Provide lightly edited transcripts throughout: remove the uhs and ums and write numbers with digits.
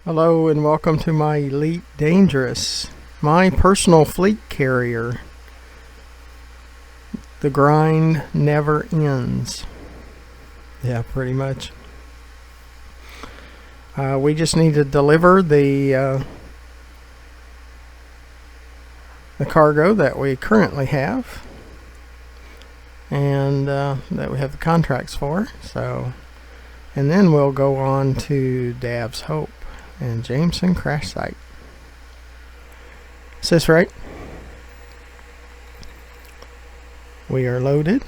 Hello and welcome to my Elite Dangerous, my personal fleet carrier. The grind never ends. Yeah, pretty much. We just need to deliver the cargo that we currently have and that we have the contracts for. And then we'll go on to Dav's Hope and Jameson crash site. Is this right? We are loaded.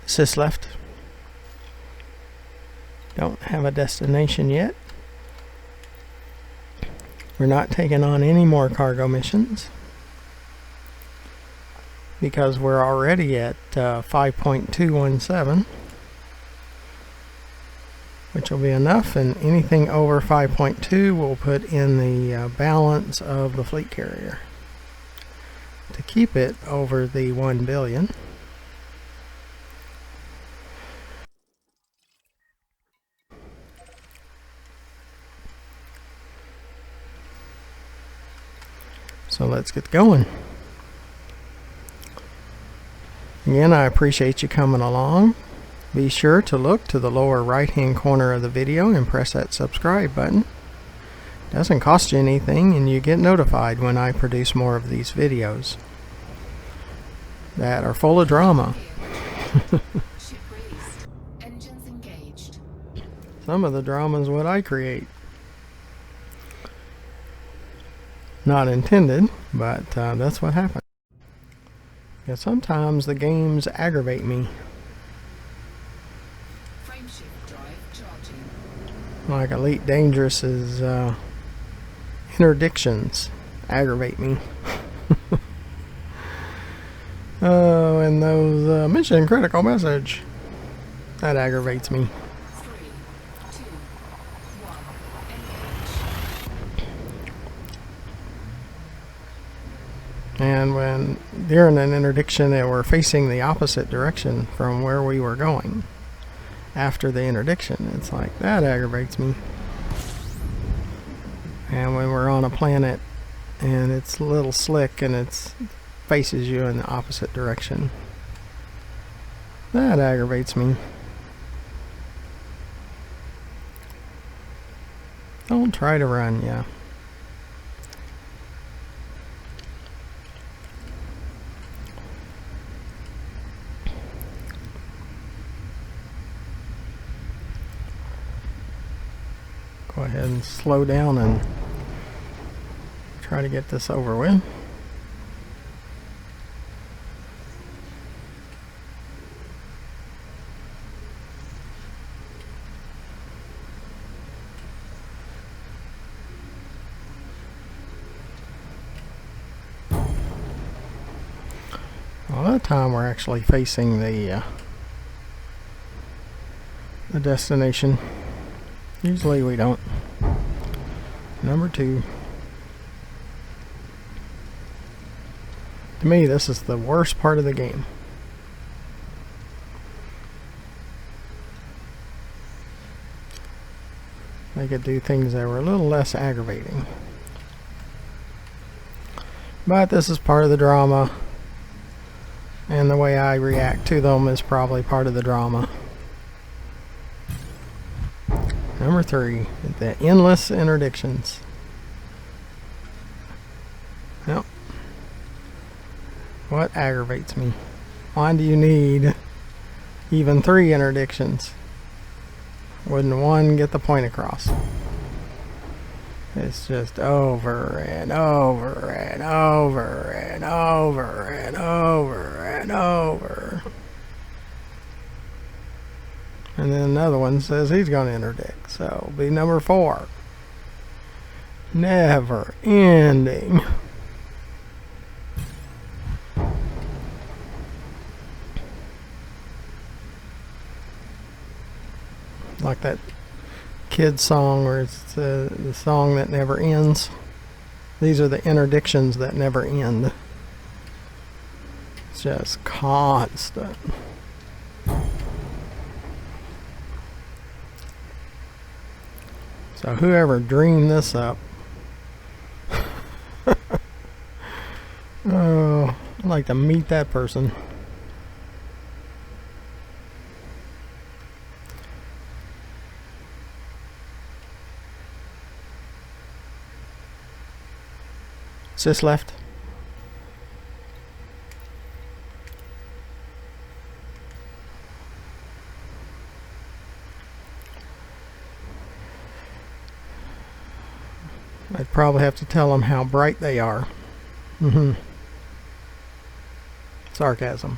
Is this left? Don't have a destination yet. We're not taking on any more cargo missions because we're already at 5.217. Which will be enough, and anything over 5.2 we'll put in the balance of the fleet carrier to keep it over the 1 billion. So let's get going. Again, I appreciate you coming along. Be sure to look to the lower right hand corner of the video and press that subscribe button. Doesn't cost you anything and you get notified when I produce more of these videos that are full of drama. Some of the drama is what I create. Not intended, but that's what happens. Yeah, sometimes the games aggravate me. Like Elite Dangerous's interdictions aggravate me. Oh, and those mission critical message, that aggravates me. 3, 2, 1, engage. And when during an interdiction they were facing the opposite direction from where we were going. After the interdiction, it's like that aggravates me. And when we're on a planet and it's a little slick and it faces you in the opposite direction, that aggravates me. Don't try to run, yeah. Go ahead and slow down and try to get this over with. Well, that time we're actually facing the destination. Usually we don't. Number 2. To me, this is the worst part of the game. They could do things that were a little less aggravating. But this is part of the drama. And the way I react to them is probably part of the drama. Number 3, the endless interdictions. Yep. What aggravates me? Why do you need even 3 interdictions? Wouldn't one get the point across? It's just over and over and over and over and over and over. And then another one says he's going to interdict. So it'll be number 4. Never ending. Like that kid song where it's the song that never ends. These are the interdictions that never end. It's just constant. So whoever dreamed this up, oh, I'd like to meet that person. Is this left? I'd probably have to tell them how bright they are. Sarcasm.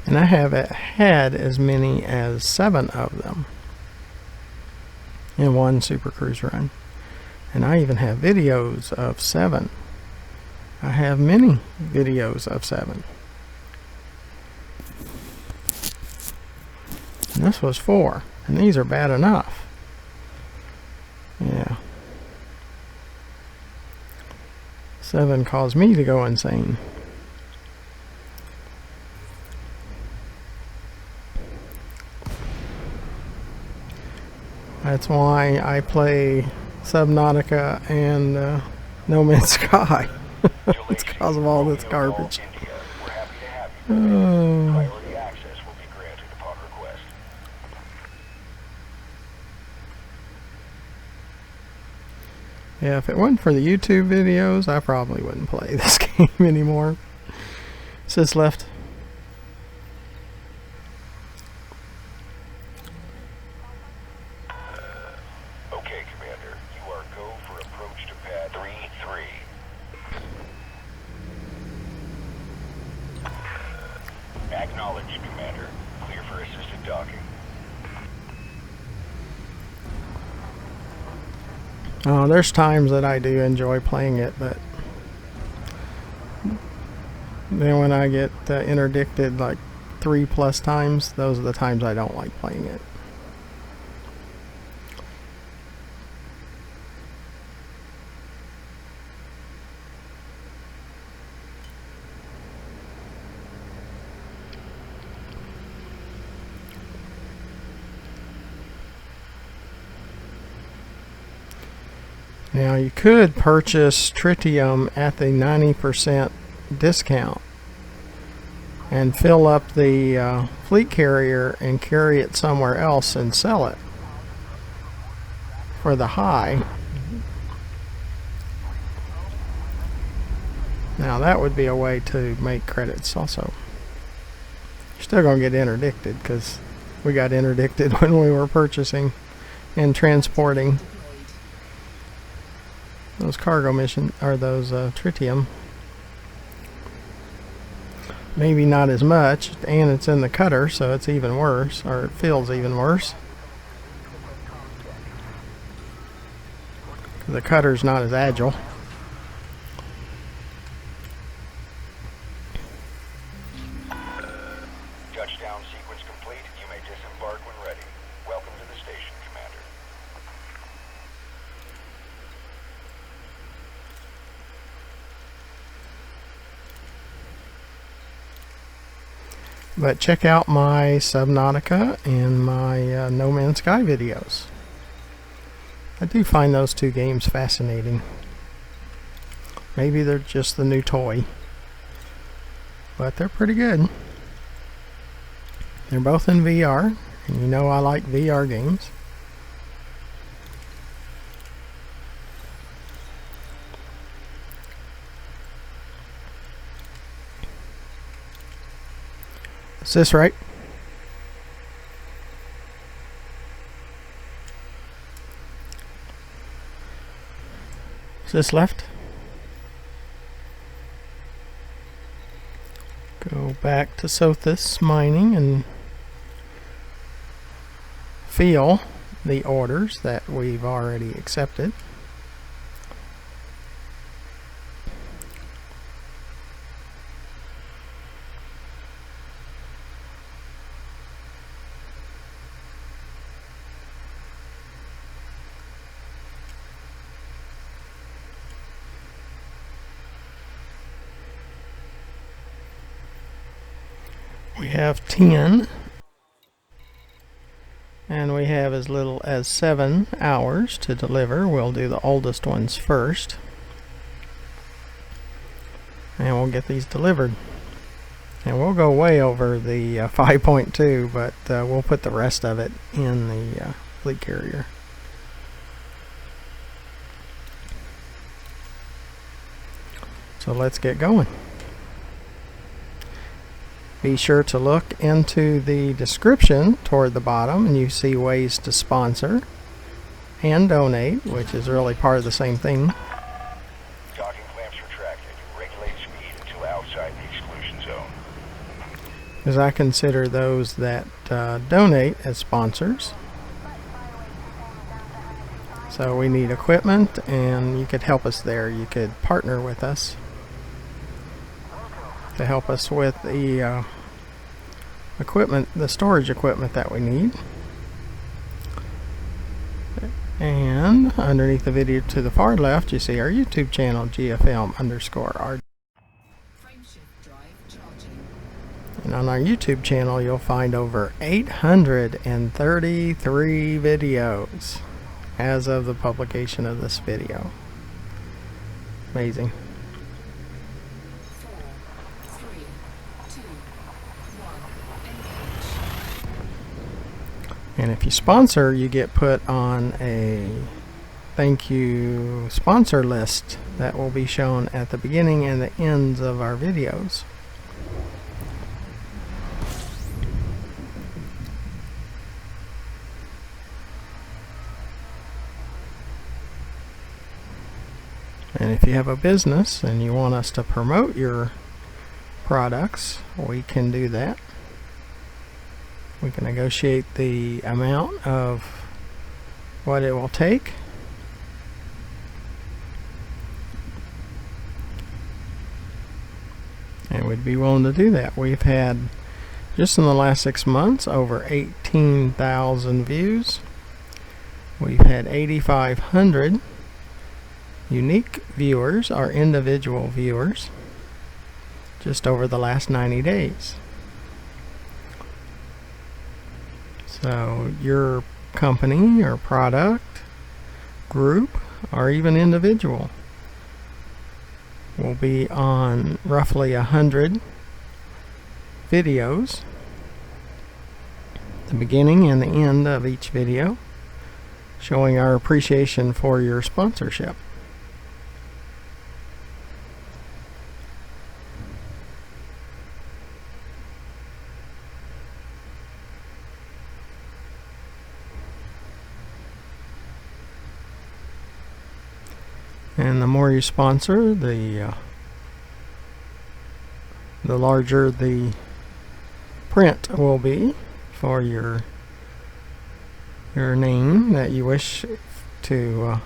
And I have had as many as 7 of them in one Super Cruise run. And I even have videos of 7. I have many videos of 7. And this was 4. And these are bad enough. Yeah. 7 caused me to go insane. That's why I play Subnautica and No Man's Sky. It's because of all this garbage. Yeah, if it wasn't for the YouTube videos, I probably wouldn't play this game anymore. Sis left. Okay, Commander. You are go for approach to pad 3-3. Acknowledged, Commander. Clear for assisted docking. Oh, there's times that I do enjoy playing it, but then when I get interdicted like 3+ times, those are the times I don't like playing it. Now you could purchase tritium at the 90% discount and fill up the fleet carrier and carry it somewhere else and sell it for the high. Now that would be a way to make credits also. You're still going to get interdicted because we got interdicted when we were purchasing and transporting those cargo mission or those tritium. Maybe not as much, and it's in the cutter, so it's even worse, or it feels even worse. The cutter's not as agile. Touchdown sequence complete. You may disembark when ready. Welcome to the station, Commander. But check out my Subnautica and my No Man's Sky videos. I do find those 2 games fascinating. Maybe they're just the new toy, but they're pretty good. They're both in VR, and you know I like VR games. Is this right? Is this left? Go back to Sothis mining and feel the orders that we've already accepted. We have 10, and we have as little as 7 hours to deliver. We'll do the oldest ones first, and we'll get these delivered. And we'll go way over the 5.2, but we'll put the rest of it in the fleet carrier. So let's get going. Be sure to look into the description toward the bottom, and you see ways to sponsor and donate, which is really part of the same thing. Docking clamps retracted. Regulate speed until outside the exclusion zone. Because I consider those that donate as sponsors. So we need equipment, and you could help us there. You could partner with us to help us with the equipment, the storage equipment that we need. And underneath the video to the far left, you see our YouTube channel, GFM_R. Frameshift drive charging. And on our YouTube channel, you'll find over 833 videos as of the publication of this video. Amazing. 4, 3, 2, 1, engage. And if you sponsor, you get put on a thank you sponsor list that will be shown at the beginning and the ends of our videos. And if you have a business and you want us to promote your products, we can do that. We can negotiate the amount of what it will take. And we'd be willing to do that. We've had, just in the last 6 months, over 18,000 views. We've had 8,500 unique viewers, or individual viewers, just over the last 90 days. So your company or product, group, or even individual will be on roughly 100 videos, the beginning and the end of each video, showing our appreciation for your sponsorship. And the more you sponsor, the larger the print will be for your name that you wish to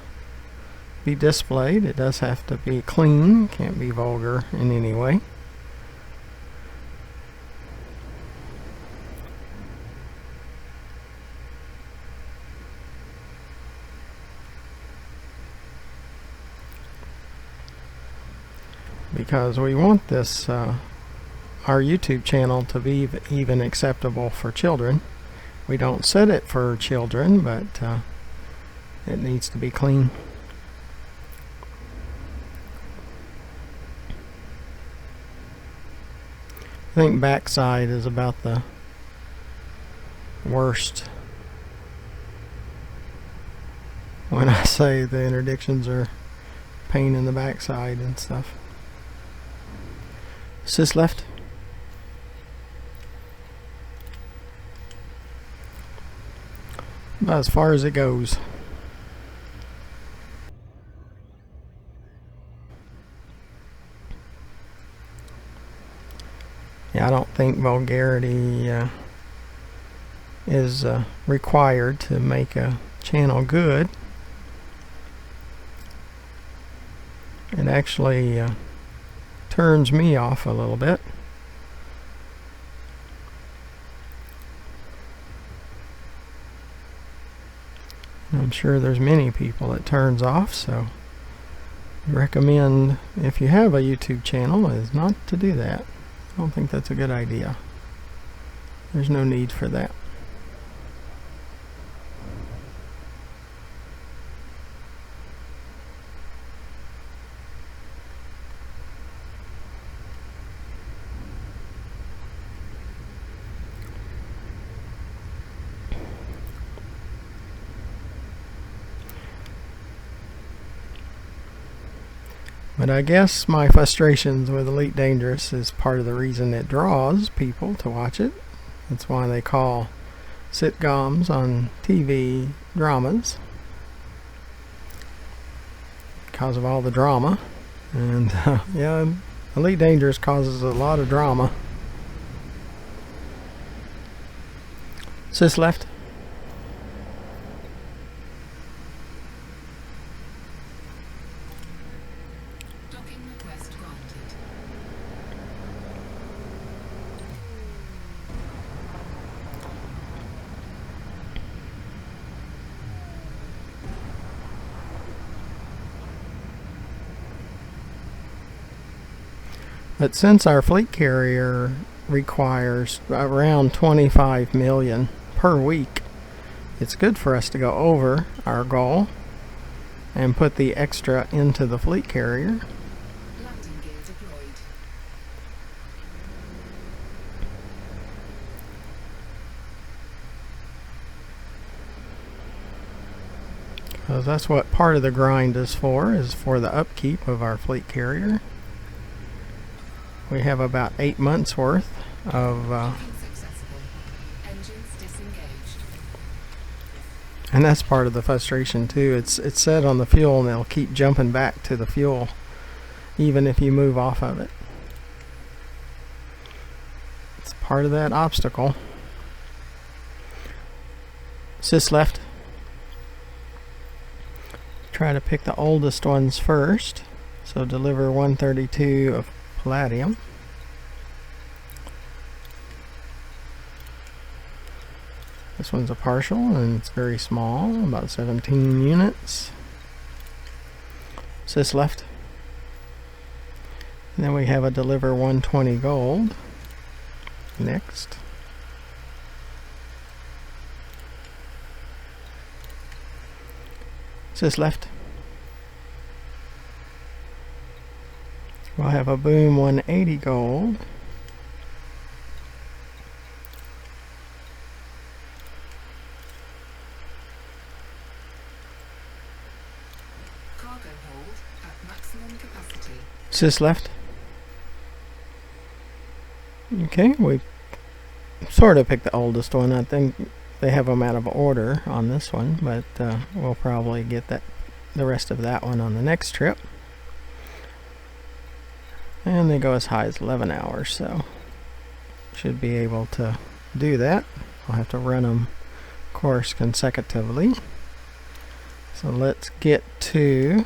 be displayed. It does have to be clean, can't be vulgar in any way. Because we want this our YouTube channel to be even acceptable for children. We don't set it for children, but it needs to be clean. I think backside is about the worst. When I say the interdictions are pain in the backside and stuff. Sis left. About as far as it goes. Yeah, I don't think vulgarity is required to make a channel good. It actually turns me off a little bit. I'm sure there's many people it turns off, so I recommend, if you have a YouTube channel, is not to do that. I don't think that's a good idea. There's no need for that. But I guess my frustrations with Elite Dangerous is part of the reason it draws people to watch it. That's why they call sitcoms on TV dramas, because of all the drama. And yeah, Elite Dangerous causes a lot of drama. Sis left. Docking request granted. But since our fleet carrier requires around 25 million per week, it's good for us to go over our goal and put the extra into the fleet carrier. Landing gear deployed. Because that's what part of the grind is for the upkeep of our fleet carrier. We have about 8 months worth of Docking successful. Engines disengaged. and that's part of the frustration too. It's set on the fuel and it'll keep jumping back to the fuel even if you move off of it. It's part of that obstacle. Sis left. Try to pick the oldest ones first. So deliver 132 of palladium. This one's a partial and it's very small, about 17 units. Sis left. And then we have a deliver 120 gold. Next. Sis left. We'll have a boom 180 gold. Cargo hold at maximum capacity. Sis left. Okay, we sort of picked the oldest one. I think they have them out of order on this one, but we'll probably get the rest of that one on the next trip. And they go as high as 11 hours, so should be able to do that. I'll have to run them, of course, consecutively. So let's get to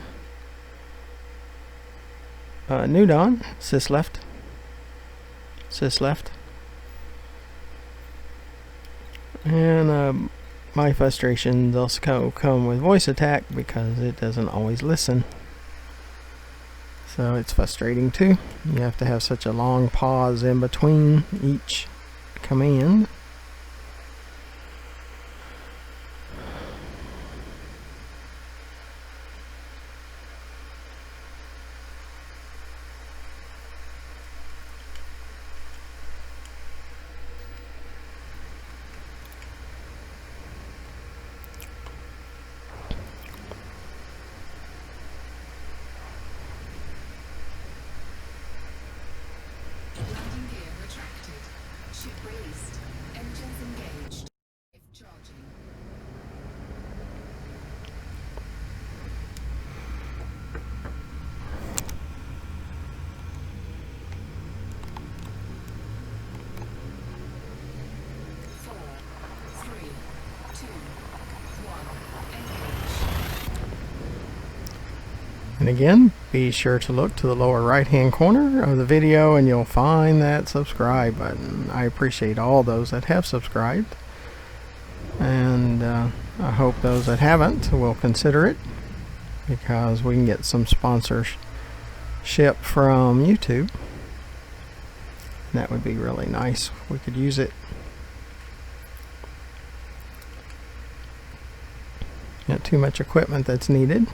New Dawn. Sis left. Sis left. And my frustrations also come with voice attack because it doesn't always listen. So it's frustrating too. You have to have such a long pause in between each command. Landing gear retracted. Ship released. Engines engaged. If charging. Four, three, two, one. Engage. And again, be sure to look to the lower right hand corner of the video and you'll find that subscribe button. I appreciate all those that have subscribed, and I hope those that haven't will consider it, because we can get some sponsorship from YouTube. That would be really nice. We could use it. Not too much equipment that's needed.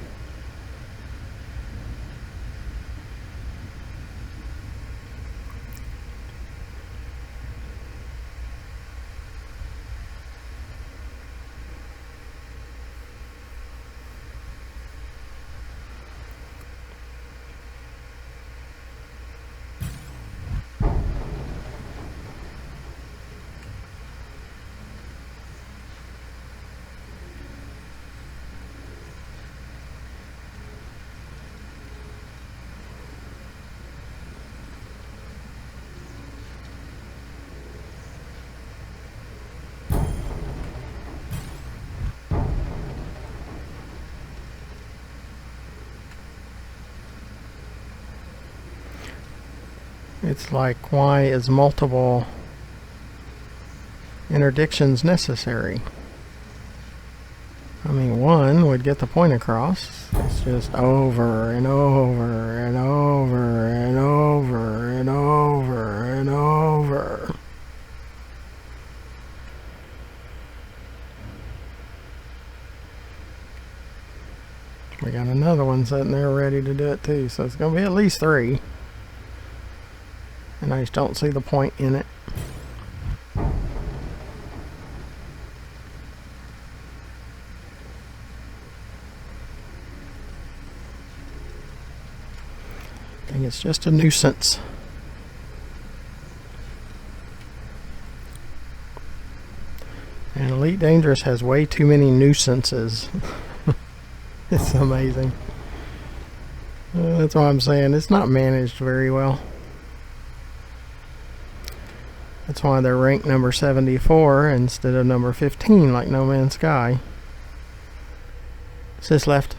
It's like, why is multiple interdictions necessary? I mean, one would get the point across. It's just over and over and over and over and over and over. We got another one sitting there ready to do it too, so it's going to be at least 3. And I just don't see the point in it. I think it's just a nuisance. And Elite Dangerous has way too many nuisances. It's amazing. That's what I'm saying. It's not managed very well. That's why they're ranked number 74 instead of number 15 like No Man's Sky. Sis left.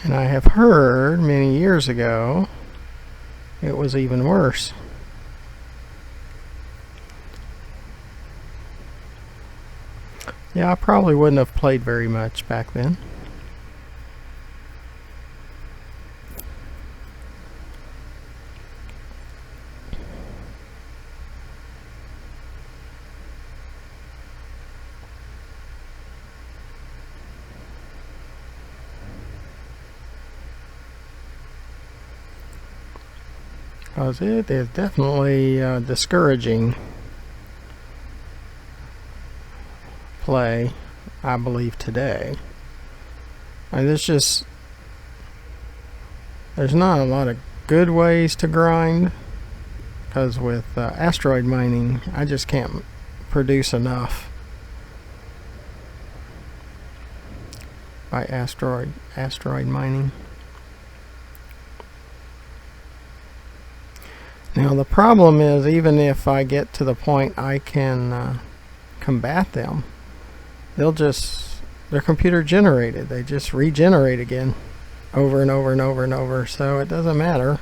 And I have heard many years ago it was even worse. Yeah, I probably wouldn't have played very much back then. Because it is definitely discouraging play, I believe, today. And there's not a lot of good ways to grind, because with asteroid mining I just can't produce enough by asteroid mining. Now the problem is, even if I get to the point I can combat them, they're computer generated. They just regenerate again over and over and over and over, so it doesn't matter.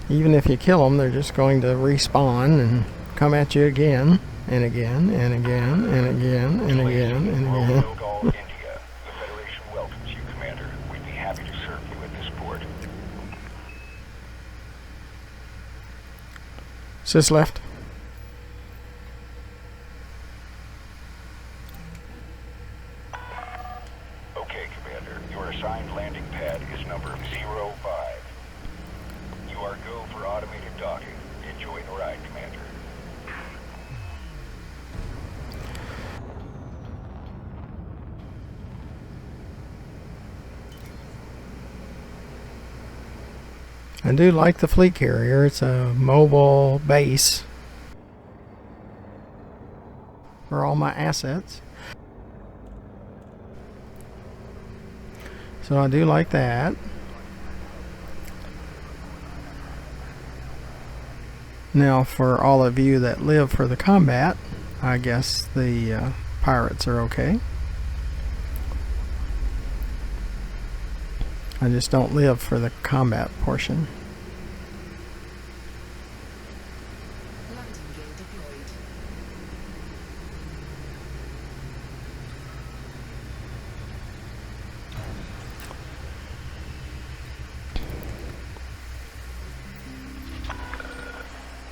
Even if you kill them, they're just going to respawn and come at you again and again and again and again and again and again. India. The Federation welcomes you, Commander. We'd be happy to serve you at this port. Sis left. Okay, Commander. Your assigned landing pad is number 05. You are go for automated docking. Enjoy the ride, Commander. I do like the fleet carrier. It's a mobile base for all my assets. So I do like that. Now, for all of you that live for the combat, I guess the pirates are okay. I just don't live for the combat portion. Landing gear deployed.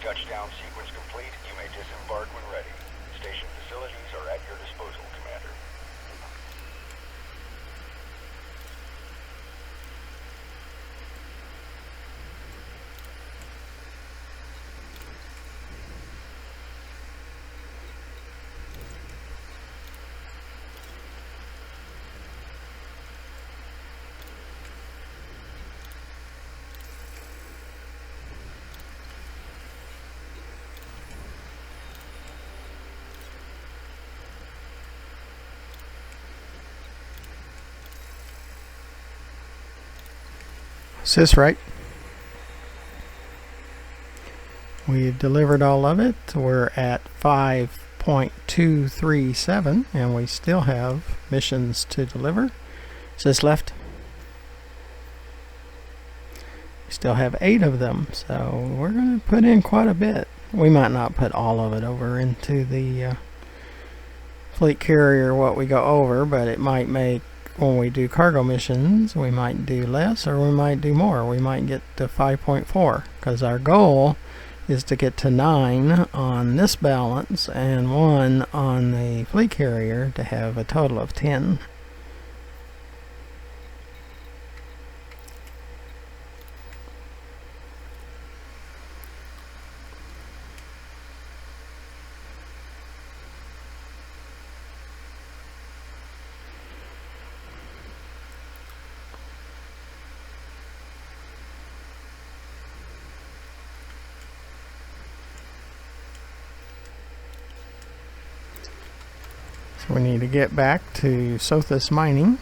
Touchdown sequence complete. You may disembark when ready. Station facilities are at your disposal, Commander. Is this right? We've delivered all of it. We're at 5.237 and we still have missions to deliver. Is this left? We still have 8 of them, so we're going to put in quite a bit. We might not put all of it over into the fleet carrier what we go over, but it might make, when we do cargo missions, we might do less or we might do more. We might get to 5.4 because our goal is to get to 9 on this balance and 1 on the fleet carrier to have a total of 10. So we need to get back to Sothis mining,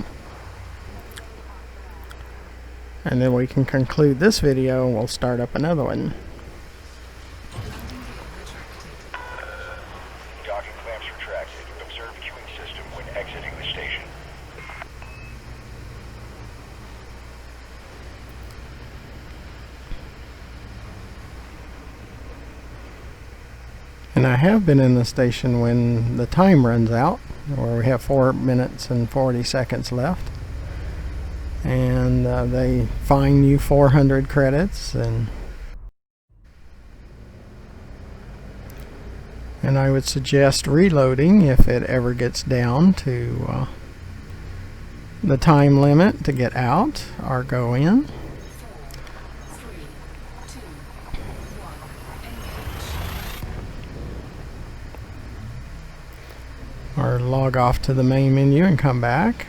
and then we can conclude this video and we'll start up another one. Docking clamps retracted. Observe queuing system when exiting the station. And I have been in the station when the time runs out, where we have 4 minutes and 40 seconds left, and they fine you 400 credits, and I would suggest reloading if it ever gets down to the time limit to get out or go in. 4, 3, 2, 1, engage. Or log off to the main menu and come back.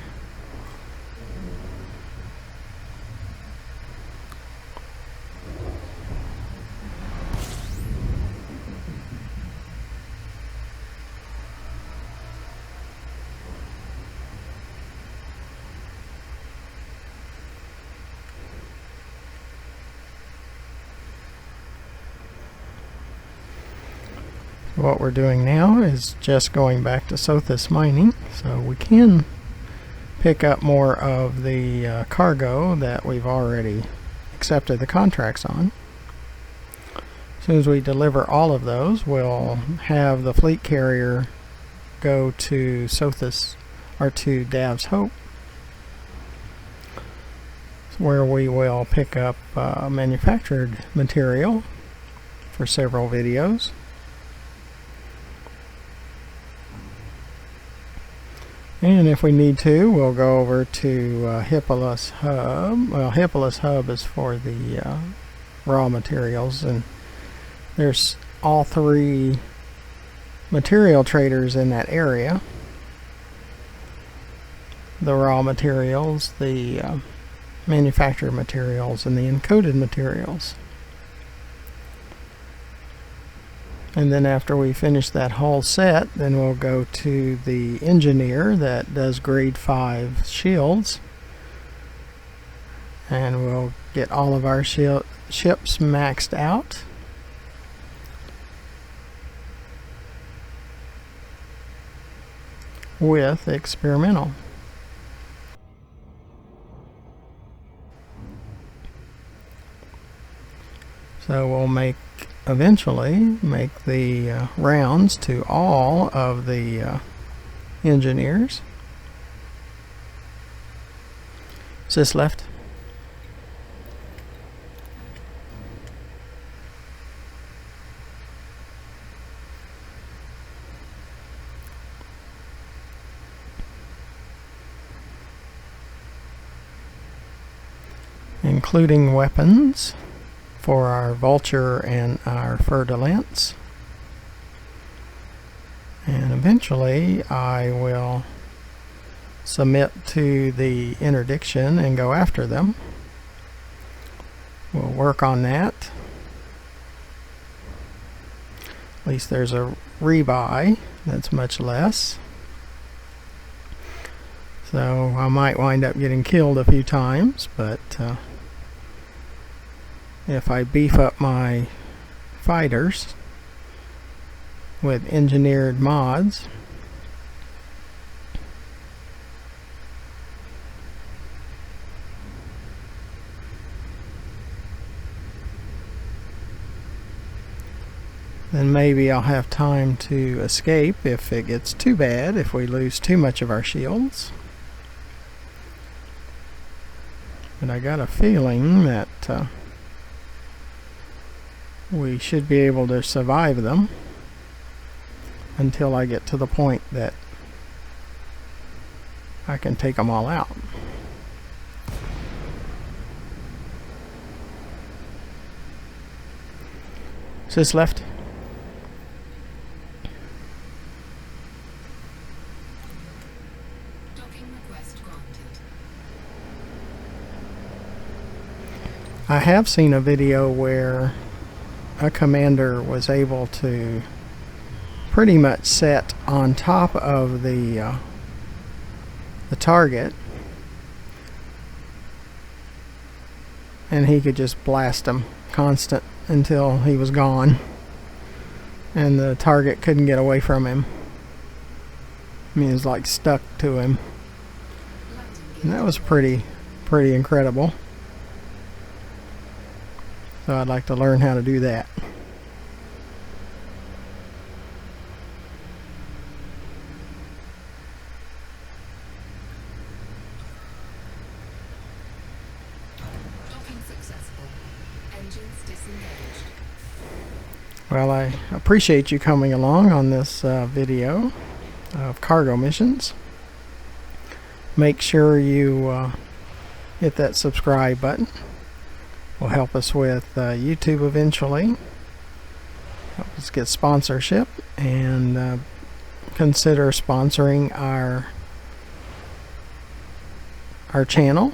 What we're doing now is just going back to Sothis mining, so we can pick up more of the cargo that we've already accepted the contracts on. As soon as we deliver all of those, we'll have the fleet carrier go to Sothis, or to Dav's Hope, where we will pick up manufactured material for several videos. And if we need to, we'll go over to Hippolytus Hub. Well, Hippolytus Hub is for the raw materials, and there's all 3 material traders in that area. The raw materials, the manufactured materials, and the encoded materials. And then after we finish that whole set, then we'll go to the engineer that does grade 5 shields, and we'll get all of our ships maxed out. With experimental. So we'll eventually make the rounds to all of the engineers. Is this left? including weapons for our vulture and our fer-de-lance. And eventually I will submit to the interdiction and go after them. We'll work on that. At least there's a rebuy that's much less. So I might wind up getting killed a few times, but if I beef up my fighters with engineered mods, then maybe I'll have time to escape if it gets too bad, if we lose too much of our shields. But I got a feeling that we should be able to survive them until I get to the point that I can take them all out. Sis left. Docking request granted. I have seen a video where a commander was able to pretty much set on top of the target, and he could just blast them constant until he was gone and the target couldn't get away from him. I mean, it was like stuck to him, and that was pretty incredible. So I'd like to learn how to do that. Docking successful. Engines disengaged. Well, I appreciate you coming along on this video of cargo missions. Make sure you hit that subscribe button. Will help us with YouTube eventually. Help us get sponsorship, and consider sponsoring our channel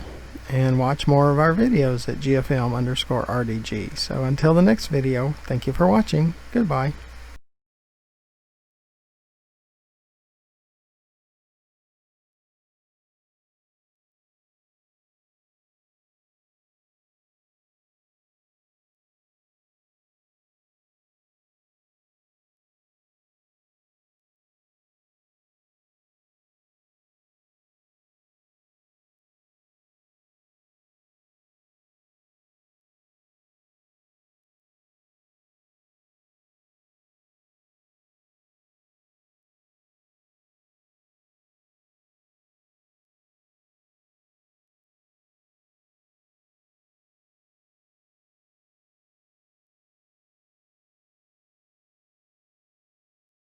and watch more of our videos at GFM_RDG. So until the next video, thank you for watching. Goodbye.